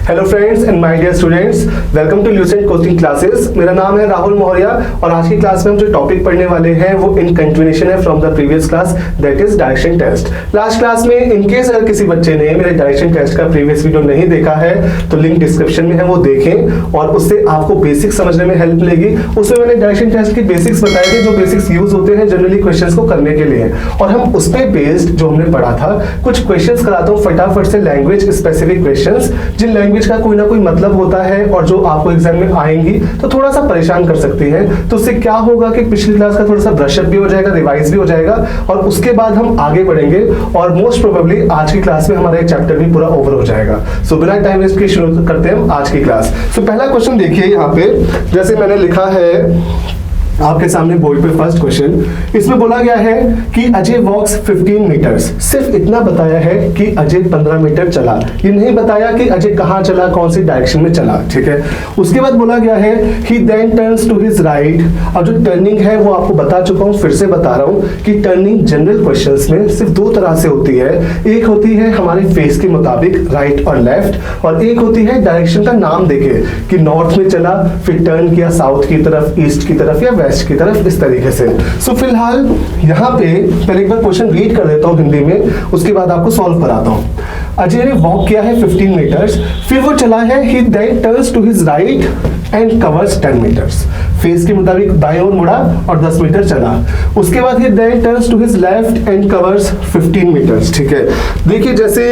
Hello friends and my dear students, welcome to Lucent coaching classes. मेरा नाम है राहुल मौर्य और आज की क्लास में हम जो टॉपिक पढ़ने वाले हैं वो इन कंटिन्यूएशन है from the previous class, that is direction test. Last class में इन केस अगर किसी बच्चे ने मेरे डायरेक्शन टेस्ट का प्रीवियस वीडियो नहीं देखा है तो लिंक डिस्क्रिप्शन में है, वो देखें और उससे आपको बेसिक समझने में हेल्प मिलेगी। उसमें मैंने डायरेक्शन टेस्ट के बेसिक्स बताए थे, जो बेसिक्स यूज होते हैं जनरली क्वेश्चंस को करने के लिए, और हम उस पे बेस्ड जो हमने पढ़ा था कुछ क्वेश्चंस कराता हूँ फटाफट से, लैंग्वेज स्पेसिफिक क्वेश्चंस, जिन लैंग्वेज का कोई ना कोई मतलब होता है और जो आपको एग्जाम में आएंगी तो थोड़ा सा परेशान कर सकती है। तो उससे क्या होगा कि पिछली क्लास का थोड़ा सा ब्रशअप भी हो जाएगा, रिवाइज भी हो जाएगा और उसके बाद हम आगे बढ़ेंगे और मोस्ट प्रोबेबली आज की क्लास में हमारा एक चैप्टर भी पूरा ओवर हो जाएगा। सो बिना टाइम वेस्ट के शुरू करते हैं आज की क्लास। सो पहला क्वेश्चन देखिए यहाँ पे, जैसे मैंने लिखा है आपके सामने बोर्ड पे फर्स्ट क्वेश्चन, इसमें बोला गया है कि अजय वॉक्स 15 मीटर्स। सिर्फ इतना बताया है कि अजय 15 मीटर चला, ये नहीं बताया कि अजय कहाँ चला, कौन सी डायरेक्शन में चला, ठीक है। उसके बाद बोला गया है he then turns to his right. अब जो टर्निंग है वो आपको बता चुका हूँ, फिर से बता रहा हूँ कि टर्निंग जनरल क्वेश्चंस में सिर्फ दो तरह से होती है। एक होती है हमारे फेस के मुताबिक राइट और लेफ्ट, और एक होती है डायरेक्शन का नाम देके कि नॉर्थ में चला फिर टर्न किया साउथ की तरफ, ईस्ट की तरफ या वेस्ट की तरफ, इस तरीके से। सो फिलहाल यहाँ पे पहले एक बार क्वेश्चन रीड कर देता हूँ हिंदी में, उसके बाद आपको सॉल्व कराता हूँ। अजय ने वॉक किया है 15 मीटर्स, फिर वो चला है he then turns to his right and covers 10 meters. Face के मुताबिक दाएं ओर मुड़ा और 10 मीटर चला। उसके बाद he then turns to his left and covers 15 meters, ठीक है। देखिए जैसे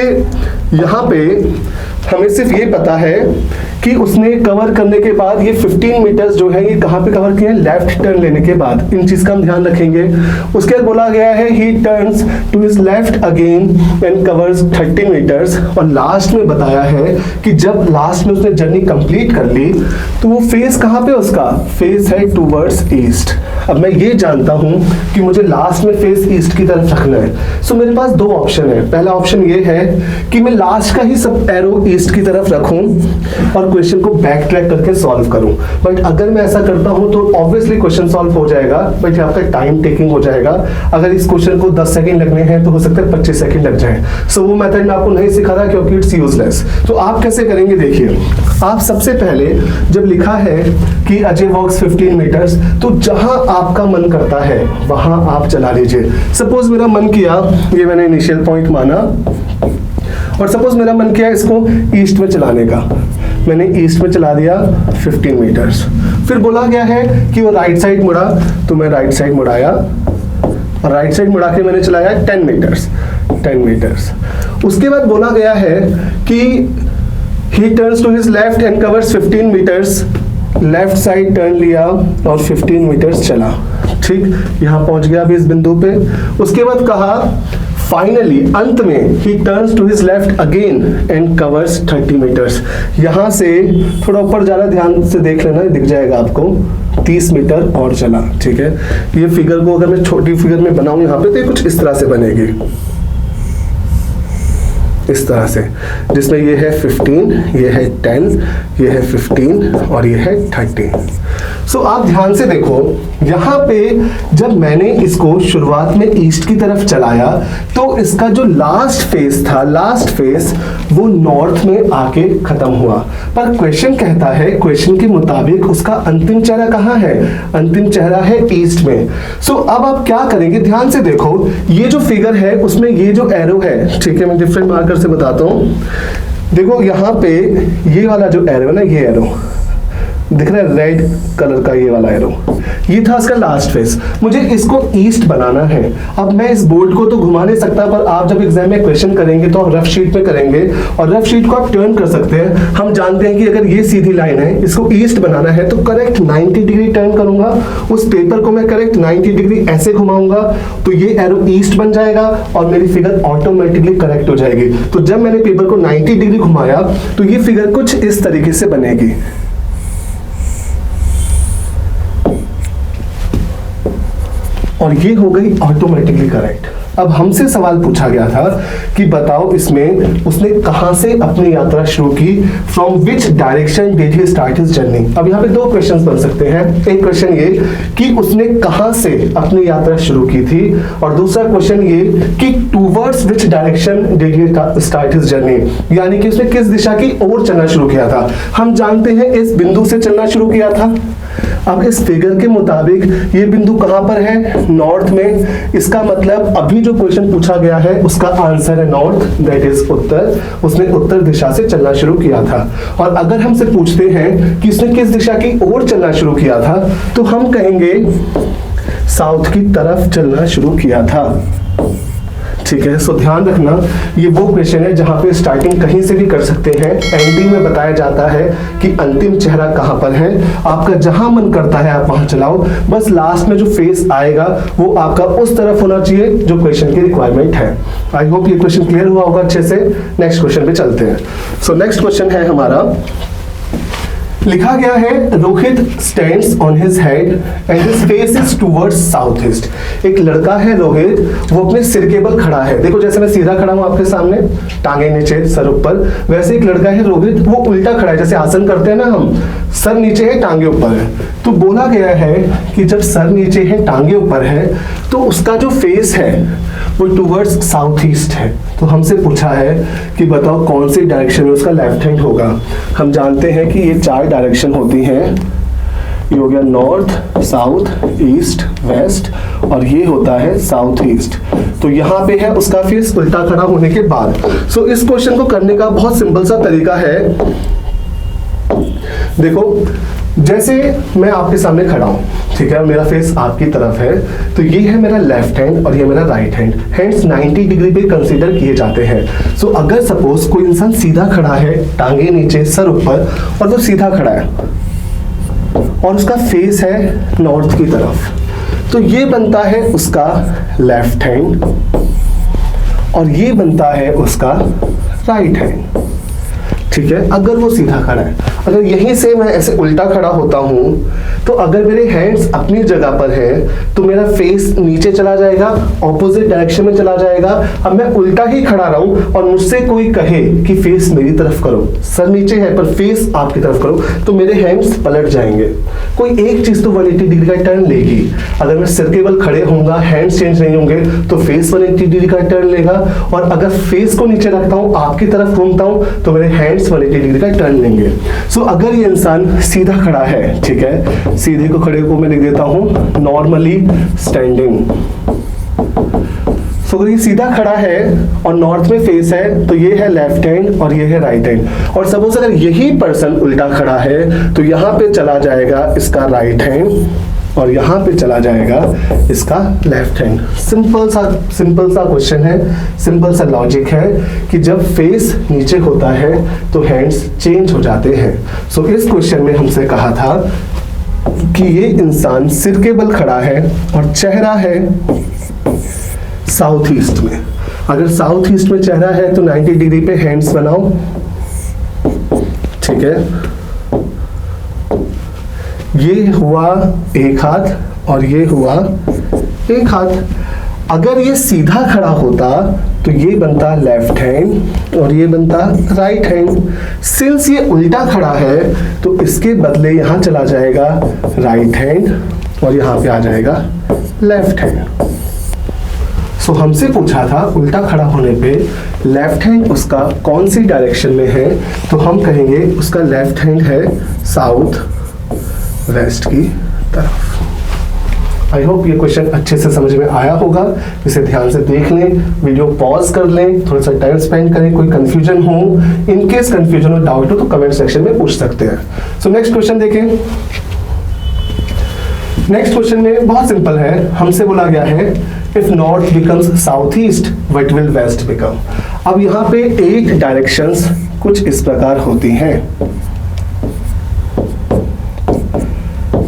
यहाँ पे हमें सिर्फ ये पता है कि उसने कवर करने के बाद ये 15 मीटर्स जो है ये कहाँ पे कवर किए हैं, लेफ्ट टर्न लेने के बाद। इन चीज का हम ध्यान रखेंगे। उसके बाद बोला गया है he turns to his left again and covers 30 metres, और लास्ट में बताया है कि जब लास्ट में उसने जर्नी कंप्लीट कर ली तो वो फेस कहाँ पे, उसका फेस है टूवर्ड्स ईस्ट। अब मैं ये जानता हूँ कि मुझे लास्ट में फेस ईस्ट की तरफ रखना है। सो मेरे पास दो ऑप्शन है। पहला ऑप्शन ये है कि मैं लास्ट का ही सब एरो ईस्ट की तरफ रखूं और क्वेश्चन को बैक ट्रैक करके सॉल्व करूं। बट अगर मैं ऐसा करता हूं तो ऑब्वियसली क्वेश्चन सॉल्व हो जाएगा, बट आपका टाइम टेकिंग हो जाएगा। अगर इस क्वेश्चन को 10 सेकंड लगने हैं तो हो सकता है 25 सेकंड लग जाए। सो वो मेथड मैं आपको नहीं सिखा रहा क्योंकि इट्स यूजलेस। तो आप कैसे करेंगे, देखिए आप सबसे पहले जब लिखा है कि अजय वॉक्स 15 मीटर्स, तो जहां आपका मन करता है वहां आप चला लीजिए। सपोज मेरा मन किया, ये मैंने इनिशियल पॉइंट माना, और सपोज मेरा मन किया इसको ईस्ट में चलाने का, मैंने ईस्ट में चला दिया 15 मीटर्स। फिर बोला गया है कि वो राइट साइड मुड़ा, तो मैं राइट साइड मुड़ाया और राइट साइड मुड़ा के मैंने चलाया 10 मीटर्स। उसके बाद बोला गया है कि he turns to his left and covers 15 metres, left side turn लिया और 15 मीटर्स चला, ठीक। यहाँ पहुंच गया अभी इस बिंदु पे। उसके बाद कहा फाइनली अंत में he turns to his left again and covers 30 metres. यहां से थोड़ा ऊपर ज्यादा ध्यान से देख लेना, दिख जाएगा आपको 30 मीटर और चला, ठीक है। ये फिगर को अगर मैं छोटी फिगर में बनाऊं यहाँ पे तो ये कुछ इस तरह से बनेगी, इस तरह से, जिसमें ये है 15, ये है 10, ये है 15 और ये है 30। सो आप ध्यान से देखो, यहाँ पे जब मैंने इसको शुरुआत में ईस्ट की तरफ चलाया तो इसका जो लास्ट फेस था, लास्ट फेस वो नॉर्थ में आके खत्म हुआ। पर क्वेश्चन कहता है, क्वेश्चन के मुताबिक उसका अंतिम चेहरा कहाँ है, अंतिम चेहरा है ईस्ट में। सो अब आप क्या करेंगे, ध्यान से देखो, ये जो फिगर है उसमें ये जो एरो है, ठीक है, मैं डिफरेंट मार्कर से बताता हूँ। देखो यहाँ पे ये वाला जो एरो है ना, ये एरो दिख रहा है रेड कलर का, ये वाला एरो, ये था इसका लास्ट फेस। मुझे इसको ईस्ट बनाना है। अब मैं इस बोर्ड को तो घुमा नहीं सकता, पर आप जब एग्जाम में क्वेश्चन करेंगे तो आप रफ शीट पे करेंगे और रफ शीट को आप टर्न कर सकते हैं। हम जानते हैं कि अगर ये सीधी लाइन है, इसको ईस्ट बनाना है तो करेक्ट 90 डिग्री टर्न करूंगा, उस पेपर को मैं करेक्ट 90 डिग्री ऐसे घुमाऊंगा तो ये एरो ईस्ट बन जाएगा और मेरी फिगर ऑटोमेटिकली करेक्ट हो जाएगी। तो जब मैंने पेपर को 90 डिग्री घुमाया तो ये फिगर कुछ इस तरीके से बनेगी, और ये हो गई ऑटोमेटिकली करेक्ट। अब हमसे सवाल पूछा गया था कि बताओ इसमें उसने कहां से अपनी यात्रा शुरू की, from which direction did he start his journey. अब यहाँ पे दो क्वेश्चंस बन सकते हैं। एक क्वेश्चन ये कि उसने कहां से अपनी यात्रा शुरू की थी, और दूसरा क्वेश्चन ये कि towards which direction did he start his journey, यानी कि उसने किस दिशा की ओर चलना शुरू किया था। हम जानते हैं इस बिंदु से चलना शुरू किया था। अब इस फिगर के मुताबिक ये बिंदु कहां पर है, नॉर्थ में। इसका मतलब अभी जो क्वेश्चन पूछा गया है उसका आंसर है नॉर्थ, दैट इज उत्तर। उसने उत्तर दिशा से चलना शुरू किया था। और अगर हमसे पूछते हैं कि उसने किस दिशा की ओर चलना शुरू किया था, तो हम कहेंगे साउथ की तरफ चलना शुरू किया था। ठीक है, सो ध्यान रखना ये वो क्वेश्चन है जहां पे स्टार्टिंग कहीं से भी कर सकते हैं, एंडिंग में बताया जाता है कि अंतिम चेहरा कहां पर है। आपका जहां मन करता है आप वहां चलाओ, बस लास्ट में जो फेस आएगा वो आपका उस तरफ होना चाहिए जो क्वेश्चन की रिक्वायरमेंट है। आई होप ये क्वेश्चन क्लियर हुआ होगा अच्छे से। नेक्स्ट क्वेश्चन पे चलते हैं। सो नेक्स्ट क्वेश्चन है हमारा, लिखा गया है Rohit stands on his head and his face is towards south east. एक लड़का है रोहित, वो अपने सिर के बल खड़ा है। देखो जैसे मैं सीधा खड़ा हूं आपके सामने, टांगे नीचे सर ऊपर, वैसे एक लड़का है रोहित, वो उल्टा खड़ा है। जैसे आसन करते हैं ना हम, सर नीचे है टांगे ऊपर है। तो बोला गया है कि जब सर नीचे है टांगे ऊपर है तो उसका जो फेस है वो टुवर्ड्स साउथ ईस्ट है। तो हमसे पूछा है कि बताओ कौन सी डायरेक्शन में उसका लेफ्ट हैंड होगा। हम जानते हैं कि ये 4 डायरेक्शन होती हैं, ये हो गया नॉर्थ, साउथ, ईस्ट, वेस्ट, और ये होता है साउथ ईस्ट। तो यहाँ पे है उसका फेस उल्टा खड़ा होने के बाद। सो इस क्वेश्चन को करने का बहुत सिंपल सा तरीका है। देखो जैसे मैं आपके सामने खड़ा हूं, ठीक है, मेरा फेस आपकी तरफ है, तो ये है मेरा लेफ्ट हैंड और ये मेरा राइट हैंड। हैंड्स 90 डिग्री पे कंसीडर किए जाते हैं। सो अगर सपोज कोई इंसान सीधा खड़ा है, टांगे नीचे सर ऊपर, और वो सीधा खड़ा है और उसका फेस है नॉर्थ की तरफ, तो ये बनता है उसका लेफ्ट हैंड और ये बनता है उसका राइट हैंड। ठीक है, अगर वो सीधा खड़ा है। अगर यहीं से मैं ऐसे उल्टा खड़ा होता हूं, तो अगर मेरे हैंड्स अपनी जगह पर है तो मेरा फेस नीचे चला जाएगा, ऑपोजिट डायरेक्शन में चला जाएगा। अब मैं उल्टा ही खड़ा रहूं और मुझसे कोई कहे कि फेस मेरी तरफ करो, सर नीचे है पर फेस आपकी तरफ करो, तो मेरे हैंड्स पलट जाएंगे। कोई एक चीज तो 180 डिग्री का टर्न लेगी। अगर मैं सिर के बल खड़े होऊंगा, हैंड्स चेंज नहीं होंगे, तो फेस 180 डिग्री का टर्न लेगा। और अगर फेस को नीचे रखता हूं, आपकी तरफ घूमता हूं, तो मेरे हैंड्स 180 डिग्री का टर्न लेंगे। सो अगर ये इंसान सीधा खड़ा है, ठीक है, सीधे को खड़े को मैं लिख देता हूं नॉर्मली स्टैंडिंग। सो अगर ये सीधा खड़ा है और नॉर्थ में फेस है तो ये है लेफ्ट हैंड और ये है राइट हैंड। और सपोज अगर यही पर्सन उल्टा खड़ा है तो यहां पे चला जाएगा इसका राइट हैंड और यहां पे चला जाएगा इसका लेफ्ट हैंड। सिंपल सा क्वेश्चन है, सिंपल सा लॉजिक है कि जब फेस नीचे होता है तो हैंड्स चेंज हो जाते हैं। सो इस क्वेश्चन में हमसे कहा था कि ये इंसान सिर के बल खड़ा है और चेहरा है साउथ ईस्ट में। अगर साउथ ईस्ट में चेहरा है तो 90 डिग्री पे हैंड्स बनाओ, ठीक है। ये हुआ एक हाथ और ये हुआ एक हाथ। अगर ये सीधा खड़ा होता तो ये बनता लेफ्ट हैंड और ये बनता राइट हैंड। सिंस ये उल्टा खड़ा है तो इसके बदले यहां चला जाएगा राइट हैंड और यहां पे आ जाएगा लेफ्ट हैंड। सो हमसे पूछा था उल्टा खड़ा होने पे लेफ्ट हैंड उसका कौन सी डायरेक्शन में है, तो हम कहेंगे उसका लेफ्ट हैंड है साउथ वेस्ट की तरफ। आई होप ये क्वेश्चन अच्छे से समझ में आया होगा। इसे ध्यान से देख लें, वीडियो पॉज कर लें, थोड़ा सा टाइम स्पेंड करें। कोई कंफ्यूजन हो, इन केस कंफ्यूजन हो, डाउट हो तो कमेंट सेक्शन में पूछ सकते हैं। सो नेक्स्ट क्वेश्चन देखें। नेक्स्ट क्वेश्चन में बहुत सिंपल है, हमसे बोला गया है if north becomes south east what will west become. अब यहाँ पे 8 डायरेक्शंस कुछ इस प्रकार होती हैं,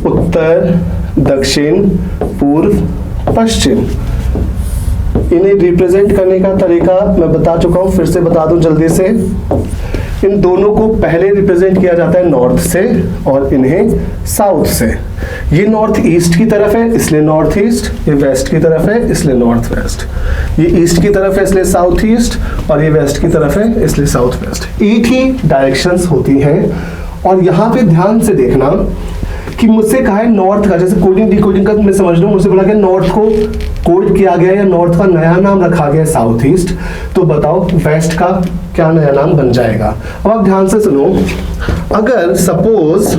उत्तर, दक्षिण, पूर्व, पश्चिम। इन्हें रिप्रेजेंट करने का तरीका मैं बता चुका हूं, फिर से बता दूं जल्दी से। इन दोनों को पहले रिप्रेजेंट किया जाता है नॉर्थ से और इन्हें साउथ से। ये नॉर्थ ईस्ट की तरफ है इसलिए नॉर्थ ईस्ट, ये वेस्ट की तरफ है इसलिए नॉर्थ वेस्ट, ये ईस्ट की तरफ है इसलिए साउथ ईस्ट, और ये वेस्ट की तरफ है इसलिए साउथ वेस्ट। एक ही डायरेक्शंस होती हैं। और यहाँ पे ध्यान से देखना कि मुझसे कहा है नॉर्थ का, जैसे कोडिंग डिकोडिंग का मैं समझ लो, मुझसे बोला कि नॉर्थ को कोड किया गया या नॉर्थ का नया नाम रखा गया साउथ ईस्ट, तो बताओ वेस्ट का क्या नया नाम बन जाएगा। अब आप ध्यान से सुनो, अगर सपोज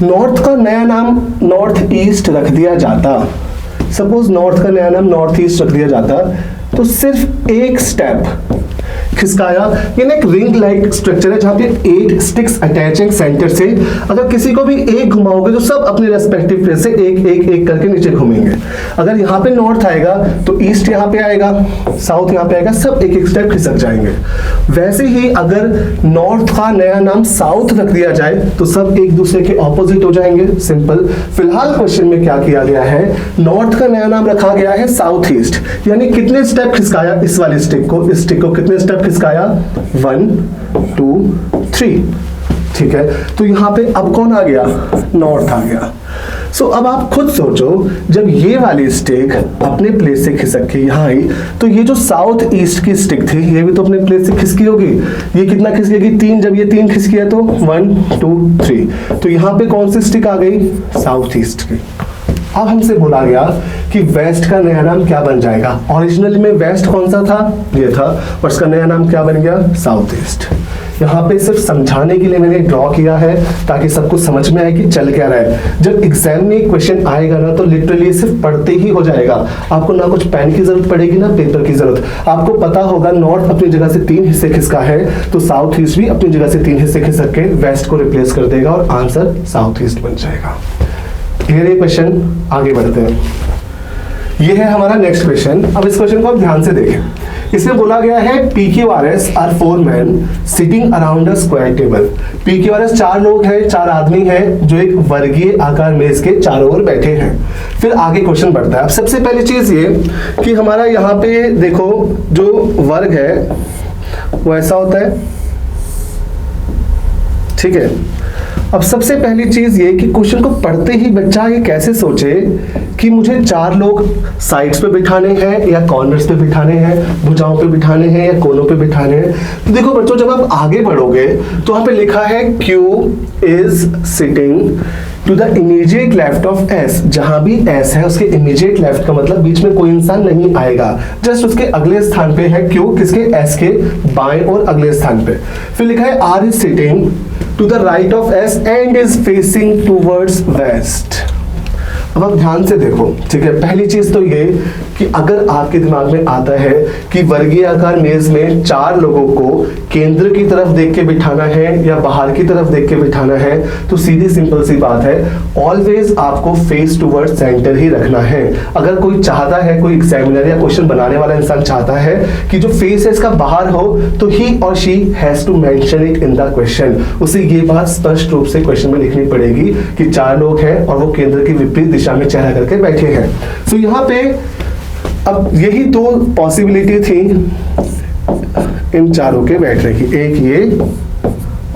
नॉर्थ का नया नाम नॉर्थ ईस्ट रख दिया जाता, सपोज नॉर्थ का नया नाम नॉर्थ ईस्ट रख दिया जाता, तो सिर्फ एक स्टेप खिसकाया, ये ना एक रिंग लाइक स्ट्रक्चर है जहां पे 8 स्टिक्स अटैचिंग सेंटर से, अगर किसी को भी एक घुमाओगे तो सब अपने रेस्पेक्टिव प्लेस से एक एक एक करके नीचे घूमेंगे। अगर यहाँ पे नॉर्थ आएगा तो ईस्ट यहाँ पे आएगा, साउथ यहाँ पे आएगा, सब एक एक स्टेप खिसक जाएंगे। वैसे ही अगर नॉर्थ का नया नाम साउथ रख दिया जाए तो सब एक दूसरे के ऑपोजिट हो जाएंगे। सिंपल। फिलहाल क्वेश्चन में क्या किया गया है, नॉर्थ का नया नाम रखा गया है साउथ ईस्ट, यानी कितने स्टेप खिसकाया इस वाली स्टिक को, इस स्टिक को कितने स्टेप खिसकाया, 1 2 3। ठीक है, तो यहां पे अब कौन आ गया, नॉर्थ आ गया। सो अब आप खुद सोचो, जब ये वाली स्टिक अपने प्लेस से खिसक के यहां आई तो ये जो साउथ ईस्ट की स्टिक थी ये भी तो अपने प्लेस से खिसकी होगी। ये कितना खिसकेगी, 3। जब ये 3 खिसकी है तो 1 2 3, तो यहां पे कौन सी स्टिक आ गई, साउथ ईस्ट की। अब हमसे बोला गया कि वेस्ट का नया नाम क्या बन जाएगा। ओरिजिनली में वेस्ट कौन सा था, ये था, और इसका नया नाम क्या बन गया, साउथ ईस्ट। यहाँ पे सिर्फ समझाने के लिए मैंने ड्रॉ किया है ताकि सबको समझ में आए कि चल क्या रहा है। जब एग्जाम में क्वेश्चन आएगा ना तो लिटरली सिर्फ पढ़ते ही हो जाएगा, आपको ना कुछ पेन की जरूरत पड़ेगी ना पेपर की जरूरत। आपको पता होगा नॉर्थ अपनी जगह से 3 हिस्से खिसका है तो साउथ ईस्ट भी अपनी जगह से 3 हिस्से खिसक के वेस्ट को रिप्लेस कर देगा और आंसर साउथ ईस्ट बन जाएगा। क्लियर है क्वेश्चन, आगे बढ़ते हैं। ये है हमारा नेक्स्ट क्वेश्चन। अब इस क्वेश्चन को आप ध्यान से देखें। इसमें बोला गया है PQRS are 4 men sitting around a square table. PQRS 4 लोग हैं, 4 आदमी हैं जो एक वर्गीय आकार मेज के चारों ओर बैठे हैं। फिर आगे क्वेश्चन बढ़ता है। अब सबसे पहली चीज ये कि हमारा यहाँ पे देखो जो वर्ग है वो ऐसा होता है, ठीक है। अब सबसे पहली चीज ये कि क्वेश्चन को पढ़ते ही बच्चा ये कैसे सोचे कि मुझे 4 लोग साइड्स पे बिठाने हैं या कॉर्नर्स पे बिठाने हैं, भुजाओं पे बिठाने हैं या कोनों पे बिठाने हैं। तो देखो बच्चों, जब आप आगे बढ़ोगे तो वहां पे लिखा है Q is sitting to the immediate left of S। जहां भी S है उसके इमीडिएट लेफ्ट का मतलब बीच में कोई इंसान नहीं आएगा, जस्ट उसके अगले स्थान पे है Q, किसके, S के बाएं और अगले स्थान पे। फिर लिखा है R is sitting to the right of S and is facing towards west। अब आप ध्यान से देखो, ठीक है। पहली चीज तो ये कि अगर आपके दिमाग में आता है कि वर्गीय आकार मेज में 4 लोगों को केंद्र की तरफ देख के बिठाना है या बाहर की तरफ देख के बिठाना है, तो सीधी सिंपल सी बात है, ऑलवेज आपको फेस टुवर्ड सेंटर ही रखना है। अगर कोई चाहता है, कोई एग्जामिनर या क्वेश्चन बनाने वाला इंसान चाहता है कि जो फेस है इसका बाहर हो, तो ही और she has to mention it in the question. उसे ये बात स्पष्ट रूप से क्वेश्चन में लिखनी पड़ेगी कि 4 लोग हैं और वो केंद्र की विपरीत दिशा में चेहरा करके बैठे हैं। तो यहाँ पे अब यही 2 पॉसिबिलिटी थी इन चारों के बैठने की, एक ये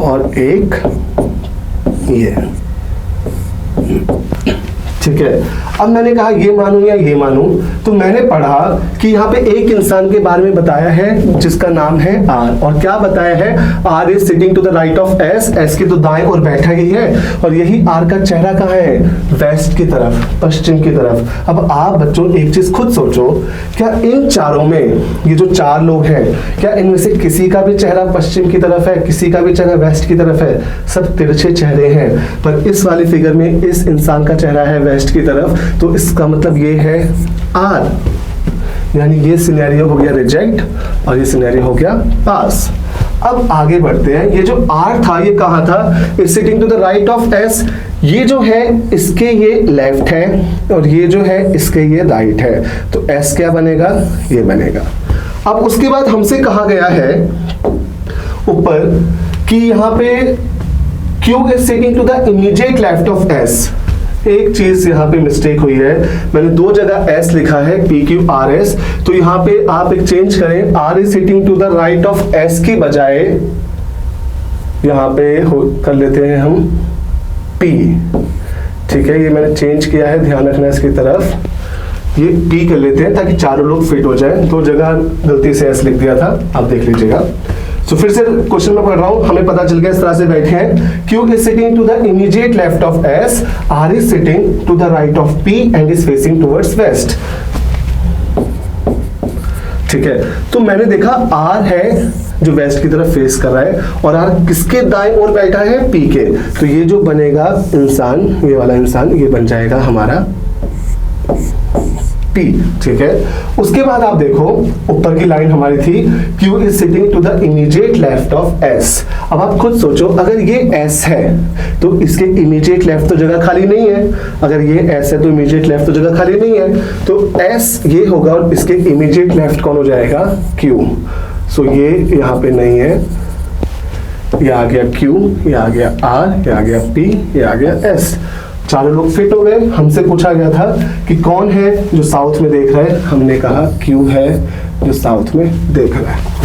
और एक ये, ठीक है। अब मैंने कहा ये मानूं या ये मानूं, तो मैंने पढ़ा कि यहाँ पे एक इंसान के बारे में बताया है जिसका नाम है R, और क्या बताया है, R is sitting to the right of S, S के तो दाएं और बैठा ही है, और यही R का चेहरा कहाँ है, वेस्ट की तरफ, पश्चिम की तरफ। अब आप बच्चों एक चीज खुद सोचो, क्या इन चारों में ये जो 4 लोग हैं, क्या इनमें से किसी का भी चेहरा पश्चिम की तरफ है, किसी का भी चेहरा वेस्ट की तरफ है? सब तिरछे चेहरे हैं, पर इस वाली फिगर में इस इंसान का चेहरा है वेस्ट की तरफ, तो इसका मतलब ये है R, यानी ये सिनेरियो हो गया रिजेक्ट और ये सिनेरियो हो गया पास। अब आगे बढ़ते हैं। ये जो R था ये कहाँ था, is sitting to the right of S। ये जो है इसके ये लेफ्ट है और ये जो है इसके ये राइट है, तो S क्या बनेगा, ये बनेगा। अब उसके बाद हमसे कहा गया है ऊपर कि यहाँ पे Q is sitting to the immediate left of S। एक चीज यहाँ पे मिस्टेक हुई है, मैंने दो जगह S लिखा है PQRS, तो यहाँ पे आप एक चेंज करें, R is sitting to the right of S की बजाय यहाँ पे कर लेते हैं हम P। ठीक है, ये मैंने चेंज किया है, ध्यान रखना इसकी तरफ। ये P कर लेते हैं ताकि चारों लोग फिट हो जाए। दो जगह गलती से S लिख दिया था, आप देख लीजिएगा। तो फिर से क्वेश्चन में पढ़ रहा हूं, हमें पता चल गया इस तरह से बैठे हैं। Q is sitting to the immediate left of S, R is sitting to the right of P and is facing towards west। ठीक है, तो मैंने देखा R है जो वेस्ट की तरफ फेस कर रहा है और R किसके दाएं ओर बैठा है, P के। तो ये जो बनेगा इंसान, ये वाला इंसान, ये बन जाएगा हमारा P। ठीक है, उसके बाद आप देखो ऊपर की लाइन हमारी थी Q is sitting to the immediate left of S। अब आप खुद सोचो, अगर ये S है तो इसके immediate left तो जगह खाली नहीं है, अगर ये S है तो immediate left तो जगह खाली नहीं है, तो S ये होगा और इसके immediate left कौन हो जाएगा, Q। सो ये यहाँ पे नहीं है, ये आ गया Q, ये आ गया R, ये आ गया P, ये आ गया S। चारों लोग फिट हो गए। हमसे पूछा गया था कि कौन है जो साउथ में देख रहा है, हमने कहा Q है जो साउथ में देख रहा है।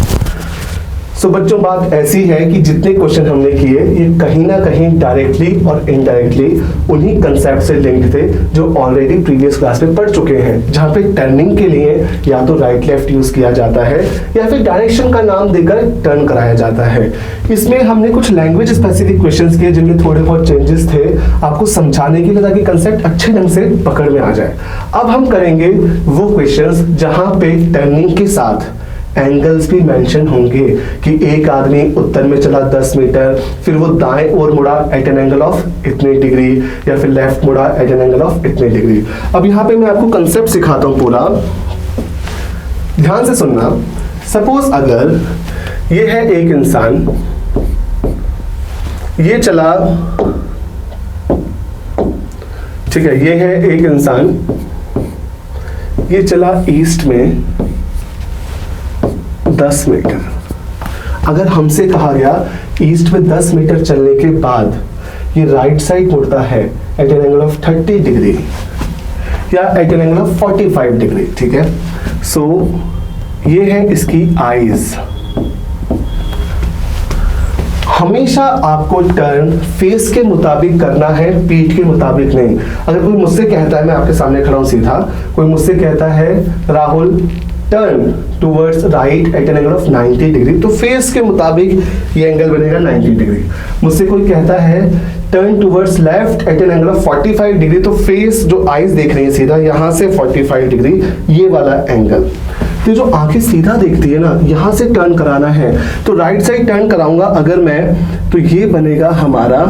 सो बच्चों, बात ऐसी है कि जितने क्वेश्चन हमने किए ये कहीं ना कहीं डायरेक्टली और इनडायरेक्टली उन्हीं कंसेप्ट से लिंक्ड थे जो ऑलरेडी प्रीवियस क्लास में पढ़ चुके हैं, जहाँ पे टर्निंग के लिए या तो राइट लेफ्ट यूज किया जाता है या फिर डायरेक्शन का नाम देकर टर्न कराया जाता है। इसमें हमने कुछ लैंग्वेज स्पेसिफिक क्वेश्चंस किए जिनमें थोड़े बहुत चेंजेस थे आपको समझाने के लिए, ताकि कंसेप्ट अच्छे ढंग से पकड़ में आ जाए। अब हम करेंगे वो क्वेश्चंस जहां पे टर्निंग के साथ एंगल्स भी मेंशन होंगे कि एक आदमी उत्तर में चला 10 मीटर, फिर वो दाएं ओर मुड़ा एट एन एंगल ऑफ इतने डिग्री, या फिर लेफ्ट मुड़ा एट एन एंगल ऑफ इतने डिग्री। अब यहाँ पे मैं आपको कंसेप्ट सिखाता हूँ पूरा, ध्यान से सुनना। सपोज अगर ये है एक इंसान, ये चला, ठीक है, ये है एक इंसान, ये चला ईस्ट में 10 मीटर। अगर हमसे कहा गया ईस्ट में 10 मीटर चलने के बाद ये राइट साइड मुड़ता है at an angle of 30 degree या at an angle of 45 degree, ठीक है। सो ये है इसकी आईज। हमेशा आपको टर्न फेस के मुताबिक करना है, पीठ के मुताबिक नहीं। अगर कोई मुझसे कहता है, मैं आपके सामने खड़ा हूं सीधा, कोई मुझसे कहता है Rahul turn towards right at an angle of 90 degree, तो फेस के मुताबिक ये एंगल बनेगा 90 डिग्री। मुझसे कोई कहता है turn towards left eight an angle of 45 degree, तो फेस जो आईज देख रही है सीधा यहां से 45 डिग्री, ये वाला एंगल। तो जो आंखें सीधा देखती है ना, यहां से टर्न कराना है, तो राइट साइड टर्न कराऊंगा अगर मैं, तो ये बनेगा हमारा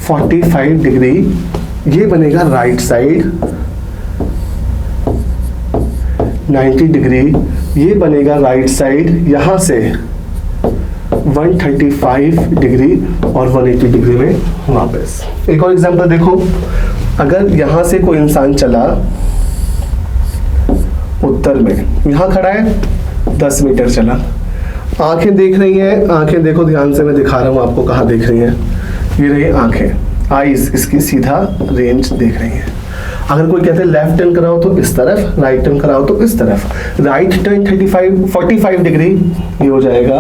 45 डिग्री, ये बनेगा राइट साइड 90 डिग्री, ये बनेगा राइट साइड यहां से 135 डिग्री और 180 डिग्री में वापस। एक और एग्जांपल देखो, अगर यहां से कोई इंसान चला उत्तर में, यहां खड़ा है 10 मीटर चला, आंखें देख रही हैं, आंखें देखो ध्यान से, मैं दिखा रहा हूं आपको कहां देख रही हैं, ये रही आंखें, आईज इसकी सीधा रेंज देख रही हैं। अगर कोई कहते हैं लेफ्ट टर्न कराओ तो इस तरफ, राइट टर्न कराओ तो इस तरफ। राइट टर्न 45 डिग्री, ये हो जाएगा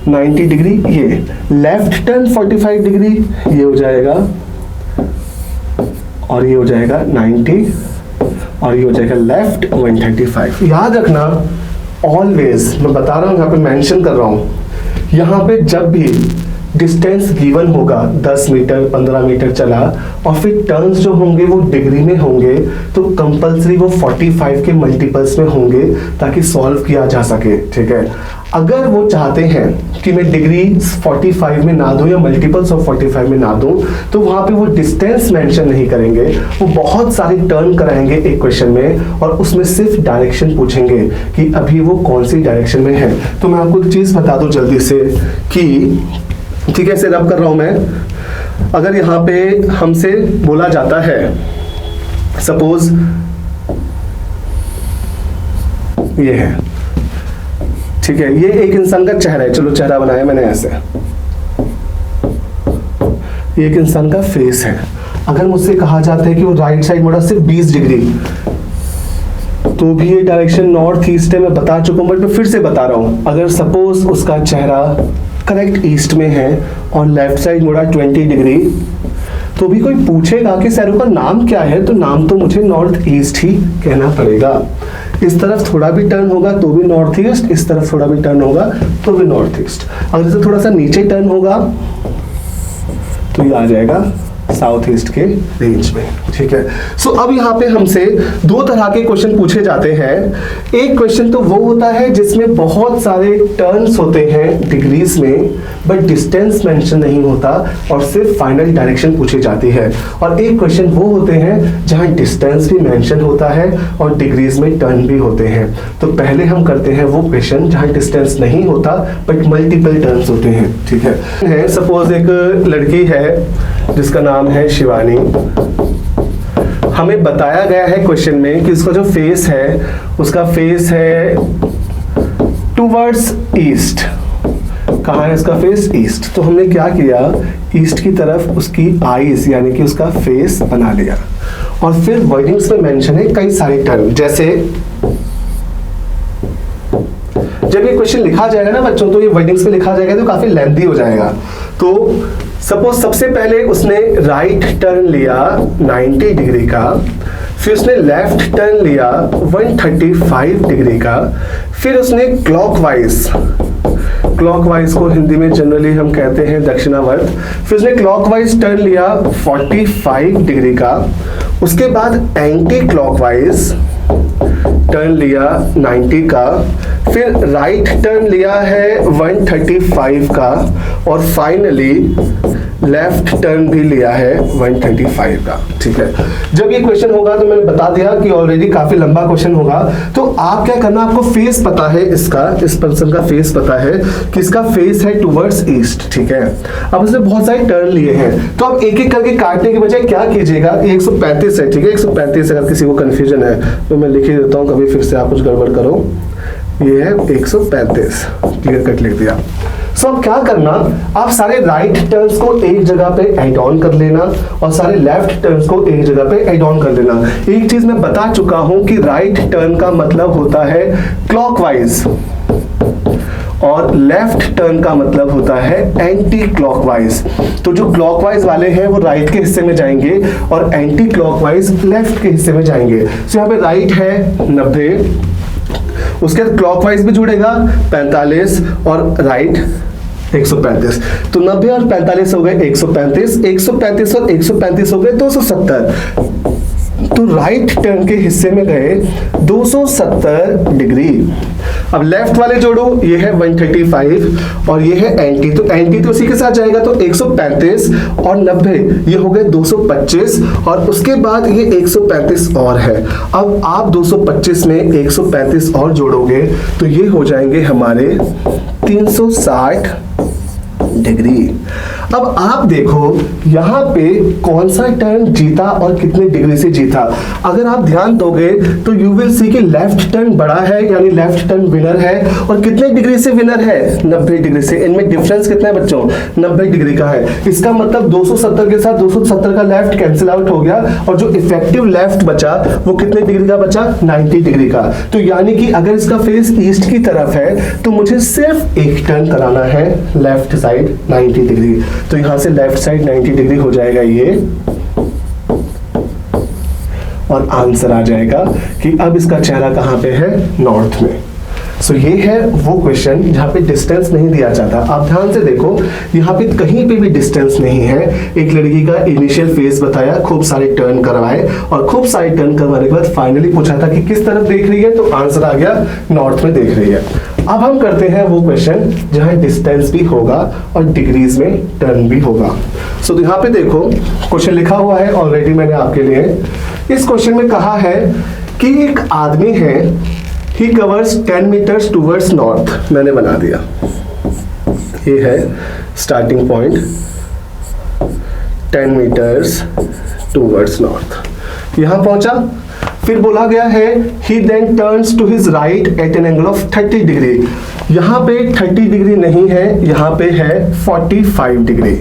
90 डिग्री, ये लेफ्ट टर्न 45 डिग्री, ये हो जाएगा, और ये हो जाएगा 90, और ये हो जाएगा लेफ्ट 135। याद रखना ऑलवेज, मैं बता रहा हूं, यहाँ पे मेंशन कर रहा हूं, यहाँ पे जब भी डिस्टेंस गिवन होगा 10 मीटर 15 मीटर चला और फिर टर्न्स जो होंगे वो डिग्री में होंगे, तो कंपलसरी वो 45 के मल्टीपल्स में होंगे ताकि सॉल्व किया जा सके, ठीक है। अगर वो चाहते हैं कि मैं डिग्री 45 में ना दूं या मल्टीपल्स ऑफ 45 में ना दूं, तो वहां पे वो डिस्टेंस मेंशन नहीं करेंगे, वो बहुत सारे टर्न कराएंगे एक क्वेश्चन में और उसमें सिर्फ डायरेक्शन पूछेंगे कि अभी वो कौन सी डायरेक्शन में है। तो मैं आपको एक चीज बता दूं जल्दी से कि, ठीक है, इसे रब कर रहा हूं मैं, अगर यहां पे हमसे बोला जाता है, सपोज ये है, ठीक है, ये एक इंसान का चेहरा है, चलो चेहरा बनाया मैंने ऐसे, ये एक इंसान का फेस है। अगर मुझसे कहा जाता है कि वो राइट साइड मुड़ा सिर्फ 20 डिग्री, तो भी ये डायरेक्शन नॉर्थ ईस्ट है, मैं बता चुका हूँ बट मैं फिर से बता रहा हूँ। अगर सपोज उसका चेहरा करेक्ट ईस्ट में है और लेफ्ट साइड मुड़ा 20 डिग्री, तो भी कोई पूछेगा कि सर का नाम क्या है, तो नाम तो मुझे नॉर्थ ईस्ट ही कहना पड़ेगा। इस तरफ थोड़ा भी टर्न होगा तो भी नॉर्थ ईस्ट, इस तरफ थोड़ा भी टर्न होगा तो भी नॉर्थ ईस्ट। अगर इसे थोड़ा सा नीचे टर्न होगा तो ये आ जाएगा साउथ ईस्ट के रेंज में, ठीक है। सो अब यहाँ पे हमसे दो तरह के क्वेश्चन पूछे जाते हैं। एक क्वेश्चन तो वो होता है जिसमें बहुत सारे टर्न्स होते हैं डिग्रीज में, बट डिस्टेंस मेंशन नहीं होता और सिर्फ फाइनल डायरेक्शन पूछी जाती है। और एक क्वेश्चन वो होते हैं जहाँ डिस्टेंस भी मेंशन होता है और डिग्रीज में टर्न भी होते हैं। तो पहले हम करते हैं वो क्वेश्चन जहाँ डिस्टेंस नहीं होता बट मल्टीपल टर्न्स होते हैं, ठीक है। सपोज एक लड़की है जिसका नाम है शिवानी। हमें बताया गया है क्वेश्चन में कि उसका जो फेस है, उसका फेस है टुवर्ड्स ईस्ट। कहाँ है इसका फेस? ईस्ट। तो हमने क्या किया, ईस्ट की तरफ उसकी आईज यानी कि उसका फेस बना लिया। और फिर वर्डिंग्स में मेंशन है कई सारे टर्म, जैसे जब ये क्वेश्चन लिखा जाएगा ना बच्चों, तो ये वर्डिंग्स में लिखा जाएगा तो काफी लेंथी हो जाएगा। तो सपोज सबसे पहले उसने राइट टर्न लिया 90 डिग्री का, फिर उसने लेफ्ट टर्न लिया 135 डिग्री का, फिर उसने क्लॉकवाइज को हिंदी में जनरली हम कहते हैं दक्षिणावर्त, फिर उसने क्लॉकवाइज टर्न लिया 45 डिग्री का, उसके बाद एंटी क्लॉकवाइज टर्न लिया 90 का, फिर राइट टर्न लिया है 135 का, और फाइनली लेफ्ट टर्न भी लिया है 135 का, ठीक है। जब ये क्वेश्चन होगा तो मैंने बता दिया कि ऑलरेडी काफी लंबा क्वेश्चन होगा, तो आप क्या करना, आपको फेस पता है इसका, इस पर्सन का फेस पता है कि इसका फेस है टुवर्ड्स ईस्ट, ठीक है। अब उसने बहुत सारे टर्न लिए हैं, तो आप एक एक करके काटने के बजाय क्या कीजिएगा, 135 है, ठीक है, 135। अगर किसी को कंफ्यूजन है तो मैं लिख ही देता हूँ, कभी फिर से आप कुछ गड़बड़ करो। ये है 135, क्लियर कट लिख दिया। सो अब क्या करना, आप सारे राइट टर्न्स को एक जगह पे ऐड ऑन कर लेना और सारे लेफ्ट टर्न्स को एक जगह पे ऐड ऑन कर लेना। एक चीज मैं बता चुका हूं कि राइट टर्न का मतलब होता है क्लॉकवाइज और लेफ्ट टर्न का मतलब होता है एंटी क्लॉकवाइज। तो जो क्लॉकवाइज वाले हैं वो राइट के हिस्से में जाएंगे और एंटी क्लॉकवाइज लेफ्ट के हिस्से में जाएंगे। तो यहाँ पे राइट है 90, उसके बाद क्लॉकवाइज भी जुड़ेगा 45 और राइट 135। तो 90 और 45 हो गए 135, 135 और 135 हो गए 270। तो राइट टर्न के हिस्से में गए 270 डिग्री। अब लेफ्ट वाले जोड़ो, ये है 135 और ये है एंटी, तो एंटी तो उसी के साथ जाएगा, तो 135 और 90 ये हो गए 225 और उसके बाद ये 135 और है। अब आप 225 में 135 और जोड़ोगे तो ये हो जाएंगे हमारे 360 डिग्री। अब आप देखो यहाँ पे कौन सा टर्न जीता और कितने डिग्री से जीता। अगर आप ध्यान दोगे तो यू विल सी कि लेफ्ट टर्न बड़ा है, यानी लेफ्ट टर्न विनर है, और कितने डिग्री से विनर है, 90 डिग्री से। इनमें डिफरेंस कितना है बच्चों, 90 डिग्री का है। इसका मतलब 270 के साथ 270 का लेफ्ट कैंसिल आउट हो गया और जो इफेक्टिव लेफ्ट बचा वो कितने डिग्री का बचा, 90 डिग्री का। तो यानी कि अगर इसका फेस ईस्ट की तरफ है तो मुझे सिर्फ एक टर्न कराना है लेफ्ट साइड 90 डिग्री। तो यहां से लेफ्ट साइड 90 डिग्री हो जाएगा ये, और आंसर आ जाएगा कि अब इसका चेहरा कहां पे है, नॉर्थ में। सो ये है वो क्वेश्चन जहां पे डिस्टेंस नहीं दिया जाता। आप ध्यान से देखो, यहाँ पे कहीं पे भी डिस्टेंस नहीं है। एक लड़की का इनिशियल फेस बताया, खूब सारे टर्न करवाए और खूब सारे टर्न करवाने के बाद फाइनली पूछा था कि किस तरफ देख रही है, तो आंसर आ गया नॉर्थ में देख रही है। अब हम करते हैं वो क्वेश्चन जहां डिस्टेंस भी होगा और डिग्रीज में टर्न भी होगा। सो यहाँ पे देखो क्वेश्चन लिखा हुआ है ऑलरेडी मैंने आपके लिए। इस क्वेश्चन में कहा है कि एक आदमी है, he covers 10 metres towards north. मैंने बना दिया, ये है starting point, 10 metres towards north. यहां पहुंचा, फिर बोला गया है he then turns to his right at an angle of 30 degree. यहां पे 30 डिग्री नहीं है, यहां पे है 45 डिग्री।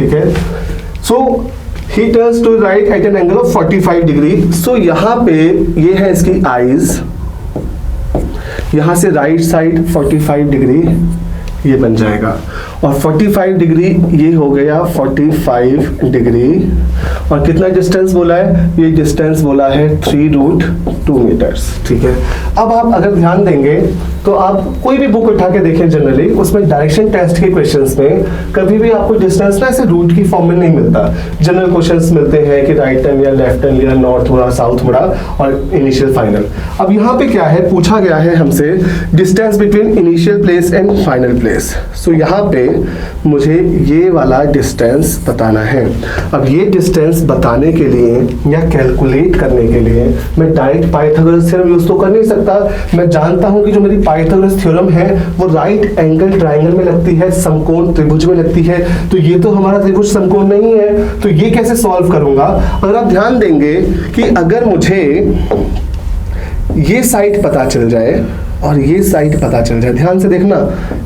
ठीक है। So he turns to right at an angle of 45 degree. So यहाँ पे ये है इसकी आईज, यहाँ से राइट साइड 45 डिग्री ये बन जाएगा, और 45 डिग्री ये हो गया 45 डिग्री, और कितना डिस्टेंस बोला है, ये डिस्टेंस बोला है 3√2 मीटर्स, ठीक है। अब आप अगर ध्यान देंगे तो आप कोई भी बुक उठा के देखें जनरली, उसमें डायरेक्शन टेस्ट के क्वेश्चंस में कभी भी आपको डिस्टेंस ना ऐसे रूट की फॉर्म में नहीं मिलता। जनरल क्वेश्चंस मिलते हैं कि राइट टर्न या लेफ्ट टर्न या नॉर्थ मुड़ा, साउथ मुड़ा और इनिशियल फाइनल। अब यहाँ पे क्या है, पूछा गया है हमसे distance between initial place and final place. So यहाँ पे मुझे ये वाला डिस्टेंस बताना है। अब ये डिस्टेंस बताने के लिए या कैलकुलेट करने के लिए मैं डायरेक्ट पाइथागोरस थ्योरम यूज तो कर नहीं सकता। मैं जानता हूं कि जो मेरी पाइथागोरस थ्योरम है वो राइट एंगल ट्रायंगल में लगती है, समकोण त्रिभुज में लगती है। तो ये तो हमारा त्रिभुज समकोण नहीं है, तो ये कैसे सॉल्व करूंगा। अगर आप ध्यान देंगे कि अगर मुझे ये साइड पता चल जाए और ये साइड पता चल जाए, ध्यान से देखना,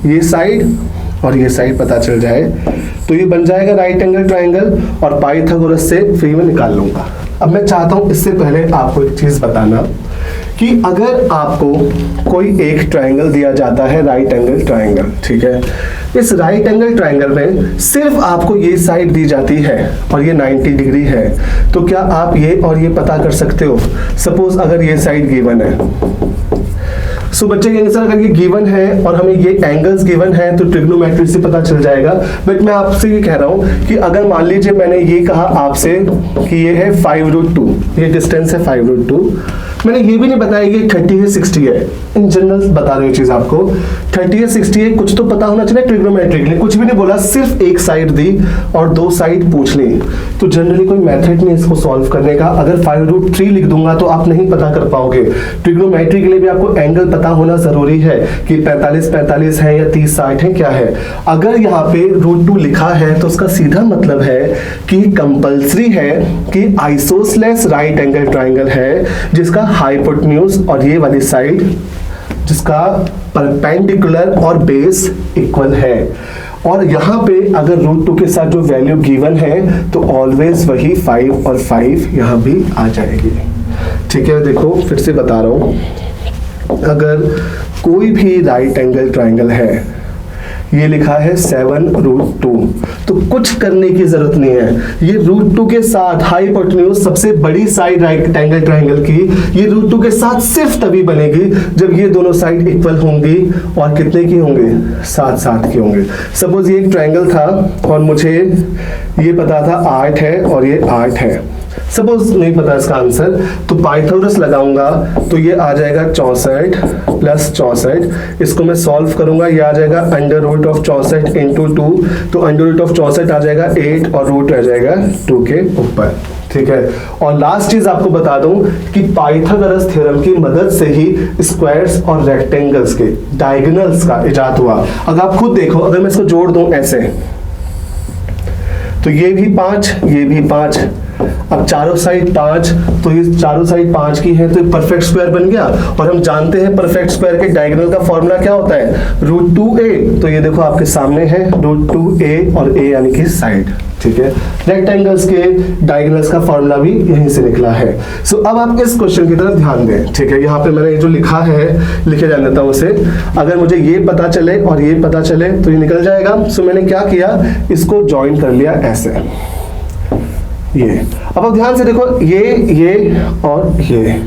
ये साइड और ये साइड पता चल जाए तो ये बन जाएगा राइट एंगल ट्रायंगल, और पाइथागोरस से फ्री में निकाल लूंगा। अब मैं चाहता हूं इससे पहले आपको एक चीज बताना कि अगर आपको कोई एक ट्रायंगल दिया जाता है, राइट एंगल ट्रायंगल, ठीक है, इस राइट एंगल ट्रायंगल में सिर्फ आपको ये साइड दी जाती है और ये 90 डिग्री है, तो क्या आप ये और ये पता कर सकते हो। सपोज अगर ये साइड गिवन है, सो बच्चे कहेंगे सर अगर ये गिवन है और हमें ये एंगल्स गिवन है तो ट्रिग्नोमेट्री से पता चल जाएगा। बट मैं आपसे ये कह रहा हूं कि अगर मान लीजिए मैंने ये कहा आपसे कि ये है 5√2, ये डिस्टेंस है 5√2, मैंने ये भी नहीं बताया ये 30 है 60 है, इन जनरल बता रही हूँ चीज आपको, 30 है 60 है, कुछ तो पता होना चाहिए ट्रिग्नोमेट्री के लिए। कुछ भी नहीं बोला, सिर्फ एक साइड दी और दो साइड पूछ ली, तो जनरली कोई मेथड नहीं इसको सॉल्व करने का। अगर 5√3 लिख दूंगा तो आप नहीं पता कर पाओगे। ट्रिग्नोमेट्री के लिए भी आपको एंगल पता होना जरूरी है कि 45 है या 30-60 है, क्या है। अगर यहाँ पे √2 लिखा है तो उसका सीधा मतलब है कि कंपल्सरी है कि आइसोसेलेस राइट एंगल ट्रायंगल है जिसका हाइपोटेन्यूज और ये वाली साइड जिसका परपेंडिकुलर और बेस इक्वल है। और यहाँ पे अगर √2 के साथ जो वैल्यू गिवन है तो ऑलवेज वही 5 और 5 यहाँ भी आ जाएगी, ठीक है। देखो फिर से बता रहा हूं, अगर कोई भी राइट एंगल ट्रायंगल है, ये लिखा है 7√2, तो कुछ करने की जरूरत नहीं है। ये √2 के साथ हाइपोटेन्यूज सबसे बड़ी साइड राइट एंगल ट्रायंगल की, ये √2 के साथ सिर्फ तभी बनेगी जब ये दोनों साइड इक्वल होंगी। और कितने की होंगे, 7 की होंगे। सपोज ये एक ट्रायंगल था और मुझे ये पता था 8 है और ये 8 है, सपोज नहीं पता इसका आंसर, तो पाइथागोरस लगाऊंगा तो ये आ जाएगा 64 + 64। इसको मैं सॉल्व करूंगा, ये आ जाएगा √64 × 2, तो √64 आ जाएगा 8 और रूट रह जाएगा 2 के ऊपर, ठीक है। और लास्ट चीज आपको बता दूं कि पाइथागोरस थ्योरम की मदद से ही स्क्वायर्स और रेक्टेंगल्स के डायगोनल्स का इजाद हुआ। अगर आप खुद देखो, अगर मैं इसको जोड़ दूं ऐसे, तो ये भी 5, ये भी 5, अब चारों साइड 5, तो ये चारों साइड 5 की है तो ये परफेक्ट स्क्वायर बन गया। और हम जानते हैं परफेक्ट स्क्वायर के डायगोनल का फॉर्मूला क्या होता है, √2a। तो ये देखो आपके सामने है √2a और a यानी कि साइड, ठीक है। रेक्टेंगल्स के डायगोनल्स का फॉर्मूला भी यहीं से निकला है। सो अब आप इस क्वेश्चन की तरफ ध्यान दें, ठीक है। यहाँ पे मैंने ये जो लिखा है लिखे जान देता हूँ उसे। अगर मुझे ये पता चले और ये पता चले तो ये निकल जाएगा। सो मैंने क्या किया, इसको ज्वाइन कर लिया ऐसे, ये। अब आप ध्यान से देखो, ये और ये,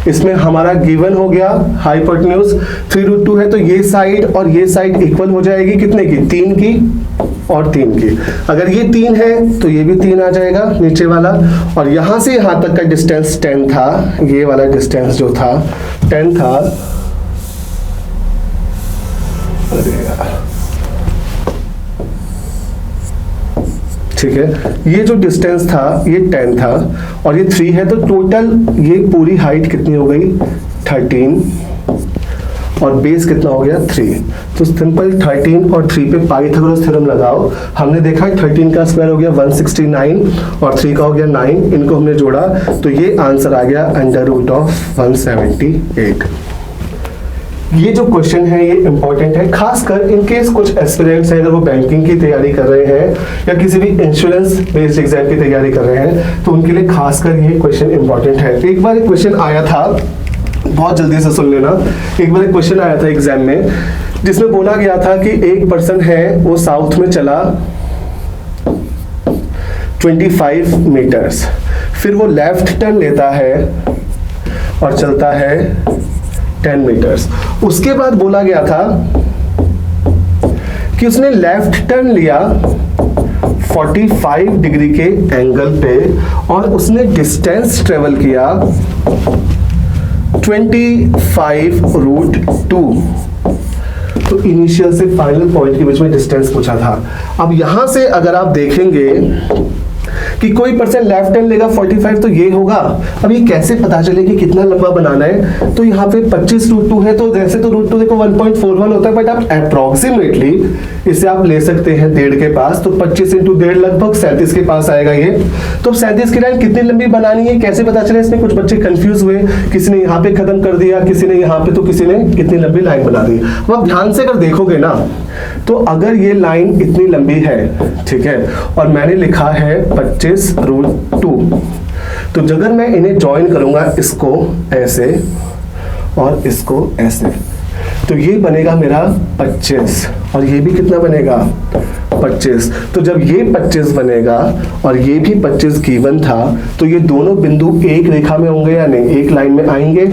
इसमें हमारा गिवन हो गया हाइपोटेन्यूज 3√2 है, तो ये साइड और ये साइड इक्वल हो जाएगी कितने की, 3 की और 3 की। अगर ये 3 है तो ये भी 3 आ जाएगा नीचे वाला। और यहां से यहां तक का डिस्टेंस 10 था, ये वाला डिस्टेंस जो था 10 था। अरे यार, ठीक है, ये जो डिस्टेंस था ये 10 था और ये 3 है, तो टोटल ये पूरी हाइट कितनी हो गई, 13, और बेस कितना हो गया, 3। तो सिंपल 13 और 3 पे पाइथागोरस थ्योरम लगाओ। हमने देखा 13 का स्क्वायर हो गया 169 और 3 का हो गया 9, इनको हमने जोड़ा तो ये आंसर आ गया √178। ये जो क्वेश्चन है ये इंपॉर्टेंट है, खासकर इन केस कुछ एस्पिरेंट्स हैं, अगर वो बैंकिंग की तैयारी कर रहे हैं या किसी भी इंश्योरेंस बेस्ड एग्जाम की तैयारी कर रहे हैं, तो उनके लिए खासकर ये क्वेश्चन इंपॉर्टेंट है। एक बार एक क्वेश्चन आया था, बहुत जल्दी से सुन लेना। एक बार एक क्वेश्चन आया था एग्जाम में, जिसमें बोला गया था कि एक पर्सन है, वो साउथ में चला 25 मीटर्स, फिर वो लेफ्ट टर्न लेता है और चलता है 10 मीटर्स। उसके बाद बोला गया था कि उसने लेफ्ट टर्न लिया 45 डिग्री के एंगल पे और उसने डिस्टेंस ट्रेवल किया 25√2। तो इनिशियल से फाइनल पॉइंट के बीच में डिस्टेंस पूछा था। अब यहां से अगर आप देखेंगे कि कोई पर्सन लेफ्ट टर्न लेगा 45, तो ये होगा। अब ये कैसे पता चले कि कितना लंबा बनाना है? तो यहाँ पे 25√2 है, तो वैसे तो √2 देखो 1.41 होता है, बट आप अप्रोक्सीमेटली इसे आप ले सकते हैं 1.5 के पास, तो 25 × 1.5 लगभग 37 के पास आएगा ये। तो 37 की लाइन कितनी लंबी बनानी है, कैसे पता चले? इसमें कुछ बच्चे कंफ्यूज हुए, किसी ने यहाँ पे खत्म कर दिया, किसी ने यहाँ पे, तो किसी ने कितनी लंबी लाइन बना दी। अब ध्यान से अगर देखोगे ना, तो अगर ये लाइन इतनी लंबी है, ठीक है, और मैंने लिखा है 25√2, तो अगर मैं इन्हें ज्वाइन करूंगा, इसको ऐसे और इसको ऐसे, तो ये बनेगा मेरा 25, और ये भी कितना बनेगा 25। तो जब ये 25 बनेगा और ये भी 25 गिवन था, तो ये दोनों बिंदु एक रेखा में होंगे या नहीं, एक लाइन में आएंगे।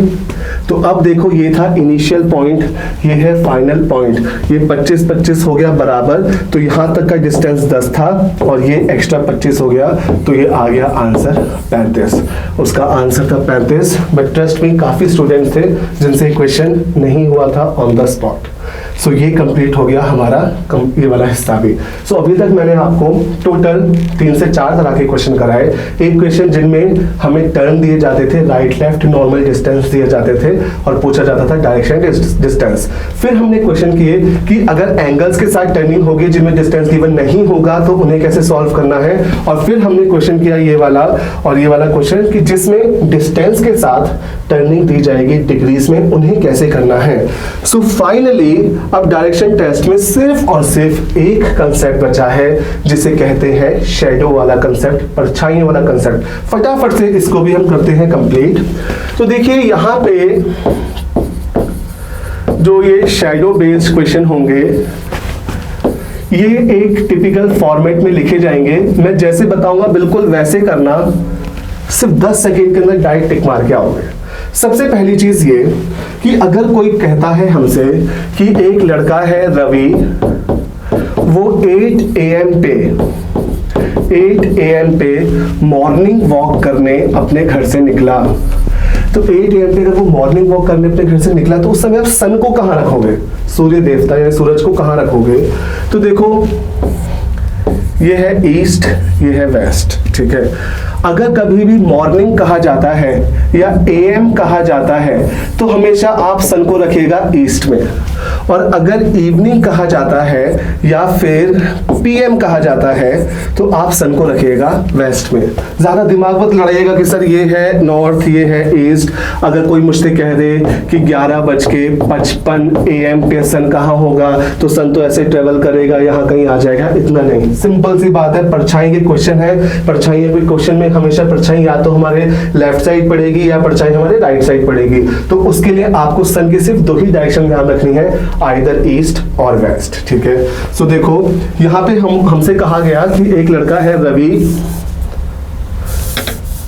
तो अब देखो, ये था इनिशियल पॉइंट, ये है फाइनल पॉइंट, ये 25-25 हो गया बराबर, तो यहां तक का डिस्टेंस 10 था और ये एक्स्ट्रा 25 हो गया, तो ये आ गया आंसर 35। उसका आंसर था 35। बट ट्रस्ट मी, काफी स्टूडेंट थे जिनसे क्वेश्चन नहीं हुआ था ऑन द स्पॉट। सो ये कंप्लीट हो गया हमारा ये वाला हिस्सा भी। सो अभी तक मैंने आपको टोटल 3 से 4 तरह के क्वेश्चन कराए। एक क्वेश्चन जिनमें हमें टर्न दिए जाते थे, राइट लेफ्ट नॉर्मल डिस्टेंस दिए जाते थे और पूछा जाता था डायरेक्शन डिस्टेंस। फिर हमने क्वेश्चन किए कि अगर एंगल्स के साथ टर्निंग होगी जिनमें डिस्टेंस गिवन नहीं होगा, तो उन्हें कैसे सॉल्व करना है। और फिर हमने क्वेश्चन किया ये वाला और ये वाला क्वेश्चन कि जिसमें डिस्टेंस के साथ टर्निंग दी जाएगी डिग्रीज में, उन्हें कैसे करना है। सो फाइनली अब डायरेक्शन टेस्ट में सिर्फ और सिर्फ एक कंसेप्ट बचा है, जिसे कहते हैं शैडो वाला कंसेप्ट, परछाई वाला कंसेप्ट। फटाफट से इसको भी हम करते हैं कंप्लीट। तो देखिए यहां पे जो ये शैडो बेस्ड क्वेश्चन होंगे, ये एक टिपिकल फॉर्मेट में लिखे जाएंगे। मैं जैसे बताऊंगा बिल्कुल वैसे करना, सिर्फ 10 सेकेंड के अंदर डायरेक्ट टिक मार के आओगे। सबसे पहली चीज ये कि अगर कोई कहता है हमसे कि एक लड़का है रवि, वो 8 AM पे मॉर्निंग वॉक करने अपने घर से निकला, तो 8 AM पे अगर वो मॉर्निंग वॉक करने अपने घर से निकला, तो उस समय आप सन को कहाँ रखोगे, सूर्य देवता या सूरज को कहाँ रखोगे। तो देखो ये है ईस्ट, ये है वेस्ट, ठीक है। अगर कभी भी मॉर्निंग कहा जाता है या AM कहा जाता है, तो हमेशा आप सन को रखिएगा ईस्ट में, और अगर इवनिंग कहा जाता है या फिर PM कहा जाता है, तो आप सन को रखिएगा वेस्ट में। ज्यादा दिमाग मत लड़ाइएगा कि सर ये है नॉर्थ, ये है ईस्ट। अगर कोई मुझसे कह दे कि 11:55 AM पे सन कहाँ होगा, तो सन तो ऐसे ट्रेवल करेगा, यहाँ कहीं आ जाएगा, इतना नहीं। सिंपल सी बात है, परछाई के क्वेश्चन है, परछाई के क्वेश्चन में हमेशा परछाई या तो हमारे लेफ्ट साइड पड़ेगी या परछाई हमारे राइट साइड पड़ेगी। तो उसके लिए आपको सन की सिर्फ 2 ही डायरेक्शन ध्यान रखनी है, आइदर ईस्ट और वेस्ट, ठीक है। सो देखो यहाँ पे हमसे कहा गया कि एक लड़का है रवि,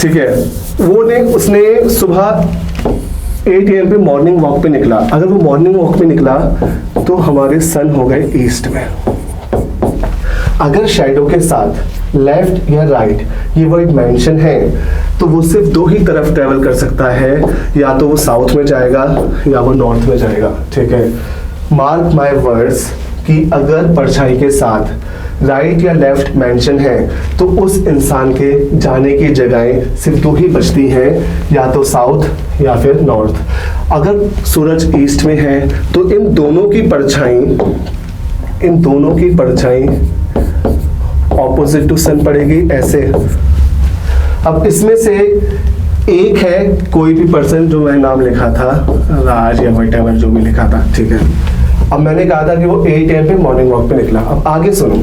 ठीक है, उसने सुबह 8 AM पे मॉर्निंग वॉक पे निकला। अगर वो मॉर्निंग वॉक पे निकला, तो हमारे सन हो गए ईस्ट में। अगर शैडो के साथ लेफ्ट या राइट ये वर्ड मेंशन है, तो वो सिर्फ 2 ही तरफ ट्रेवल कर सकता है, या तो वो साउथ में जाएगा या वो नॉर्थ में जाएगा, ठीक है। मार्क माय वर्ड्स कि अगर परछाई के साथ राइट या लेफ्ट मेंशन है, तो उस इंसान के जाने की जगहें सिर्फ 2 ही बचती हैं, या तो साउथ या फिर नॉर्थ। अगर सूरज ईस्ट में है, तो इन दोनों की परछाई ऑपोजिट टू सन पड़ेगी, ऐसे। अब इसमें से एक है कोई भी पर्सन जो मैंने नाम लिखा था, राज या व्हाटएवर जो भी लिखा था, ठीक है। अब मैंने कहा था कि वो 8 AM पे मॉर्निंग वॉक पे निकला। अब आगे सुनो,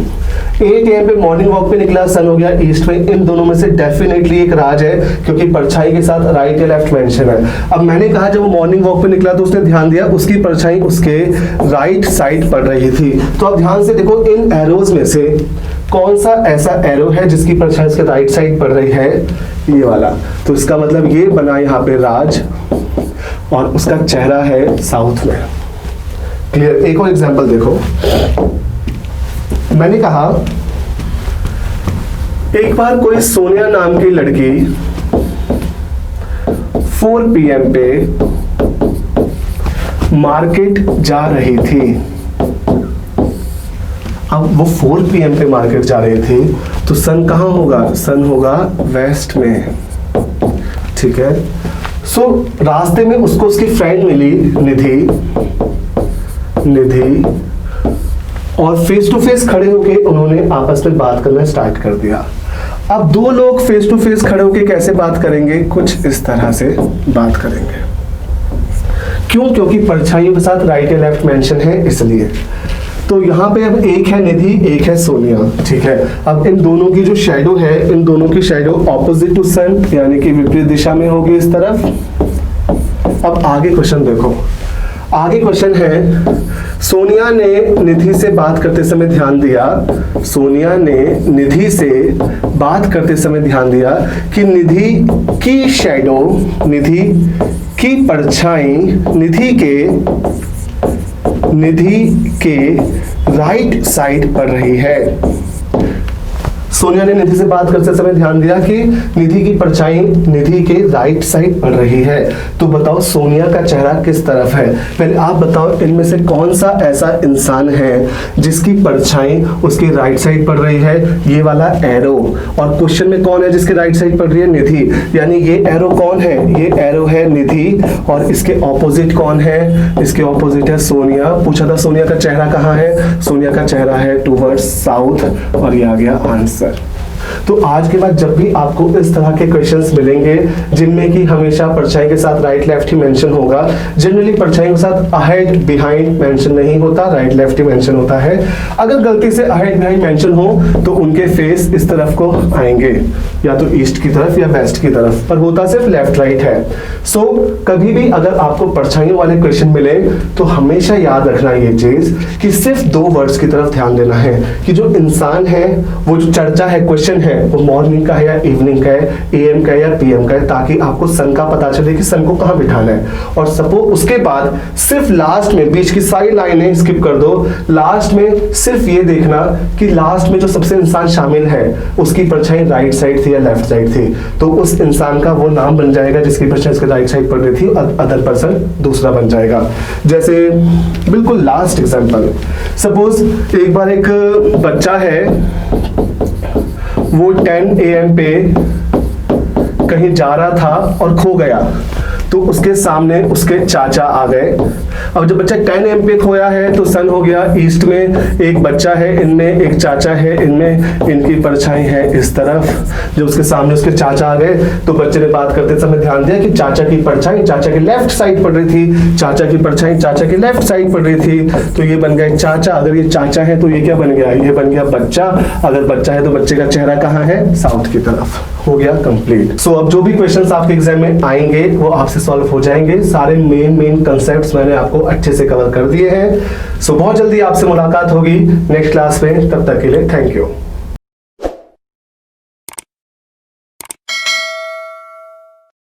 8 AM पे मॉर्निंग वॉक पे निकला, सन हो गया ईस्ट में। इन दोनों में से डेफिनेटली एक राज है, क्योंकि परछाई के साथ राइट या लेफ्ट मेंशन है। अब मैंने कहा जब वो मॉर्निंग वॉक पे निकला तो उसने ध्यान दिया उसकी परछाई उसके राइट साइड पड़ रही थी। तो अब ध्यान से देखो, इन एरोज में से कौन सा ऐसा एरो है जिसकी परछाई उसके राइट साइड पड़ रही है, ये वाला। तो इसका मतलब ये बना यहाँ पे राज, और उसका चेहरा है साउथ में। क्लियर? एक और एग्जांपल देखो, मैंने कहा एक बार कोई सोनिया नाम की लड़की 4 PM पे मार्केट जा रही थी। अब वो 4 PM पे मार्केट जा रही थी, तो सन कहाँ होगा? सन होगा वेस्ट में, ठीक है। सो रास्ते में उसको उसकी फ्रेंड मिली निधि, और फेस टू फेस खड़े होके उन्होंने आपस में बात करना स्टार्ट कर दिया। अब दो लोग फेस टू फेस खड़े होके कैसे बात करेंगे? कुछ इस तरह से बात करेंगे। क्यों? क्योंकि परछाइयों के साथ राइट या लेफ्ट मेंशन है, इसलिए। तो यहाँ पे अब एक है निधि, एक है सोनिया, ठीक है। अब इन दोनों की जो शैडो है, इन दोनों की शैडो ऑपोजिट टू सन, यानी कि विपरीत दिशा में होगी इस तरफ। अब आगे क्वेश्चन देखो, आगे क्वेश्चन है, सोनिया ने निधि से बात करते समय ध्यान दिया, सोनिया ने निधि से बात करते समय ध्यान दिया कि निधि की शैडो, निधि की परछाई निधि के राइट साइड पड़ रही है। सोनिया ने निधि से बात करते समय ध्यान दिया कि निधि की परछाई निधि के राइट साइड पड़ रही है। तो बताओ सोनिया का चेहरा किस तरफ है? पहले आप बताओ इनमें से कौन सा ऐसा इंसान है जिसकी परछाई उसके राइट साइड पड़ रही है? ये वाला एरो। और क्वेश्चन में कौन है जिसके राइट साइड पड़ रही है? निधि। यानी ये एरो कौन है? ये एरो है निधि, और इसके ऑपोजिट कौन है? इसके ऑपोजिट है सोनिया। पूछा था सोनिया का चेहरा कहाँ है? सोनिया का चेहरा है टूवर्ड्स साउथ, और ये आ गया आंसर। तो आज के बाद जब भी आपको इस तरह के क्वेश्चंस मिलेंगे जिनमें कि हमेशा परछाई के साथ राइट लेफ्ट ही मेंशन होगा, जनरली परछाई के साथ अहेड बिहाइंड मेंशन नहीं होता, राइट लेफ्ट ही मेंशन होता है। अगर गलती से अहेड बिहाइंड मेंशन हो तो उनके फेस इस तरफ को आएंगे, या तो ईस्ट की तरफ या वेस्ट की तरफ, पर होता सिर्फ लेफ्ट राइट है। सो कभी भी अगर आपको परछाइयों वाले क्वेश्चन मिले तो हमेशा याद रखना ये चीज कि सिर्फ 2 वर्ड्स की तरफ ध्यान देना है, कि जो इंसान है, वो जो चर्चा है, क्वेश्चन है, वो मॉर्निंग का है या इवनिंग का है, AM का है या PM का है, ताकि आपको सन का पता चले कि सन को कहाँ बिठाना है। और सपोज उसके बाद सिर्फ लास्ट में, बीच की सारी लाइनें स्किप कर दो, लास्ट में सिर्फ ये देखना कि लास्ट में जो सबसे इंसान शामिल है उसकी परछाई राइट साइड थी या लेफ्ट साइड थी, तो उस इंसान का वो नाम बन जाएगा जिसकी परछाई उसके राइट साइड पड़ रही थी, अदर पर्सन दूसरा बन जाएगा। जैसे बिल्कुल लास्ट एग्जांपल, सपोज एक बार एक बच्चा है, वो 10 AM पे कहीं जा रहा था और खो गया, तो उसके सामने उसके चाचा आ गए। अब जब बच्चा 10 AM पे खोया है तो सन हो गया ईस्ट में, एक बच्चा है इनमें, एक चाचा है इनमें, इनकी परछाई है इस तरफ। जब उसके सामने उसके चाचा आ गए तो बच्चे ने बात करते समय ध्यान दिया कि चाचा की परछाई चाचा के लेफ्ट साइड पड़ रही थी, चाचा की परछाई चाचा के लेफ्ट साइड पड़ रही थी, तो ये बन गया चाचा। अगर ये चाचा है तो ये क्या बन गया? ये बन गया बच्चा। अगर बच्चा है तो बच्चे का चेहरा कहाँ है? साउथ की तरफ। हो गया कंप्लीट। सो अब जो भी क्वेश्चंस आपके एग्जाम में आएंगे वो आपसे सॉल्व हो जाएंगे। सारे मेन कंसेप्ट्स मैंने आपको अच्छे से कवर कर दिए हैं। सो बहुत जल्दी आपसे मुलाकात होगी नेक्स्ट क्लास में, तब तक के लिए थैंक यू।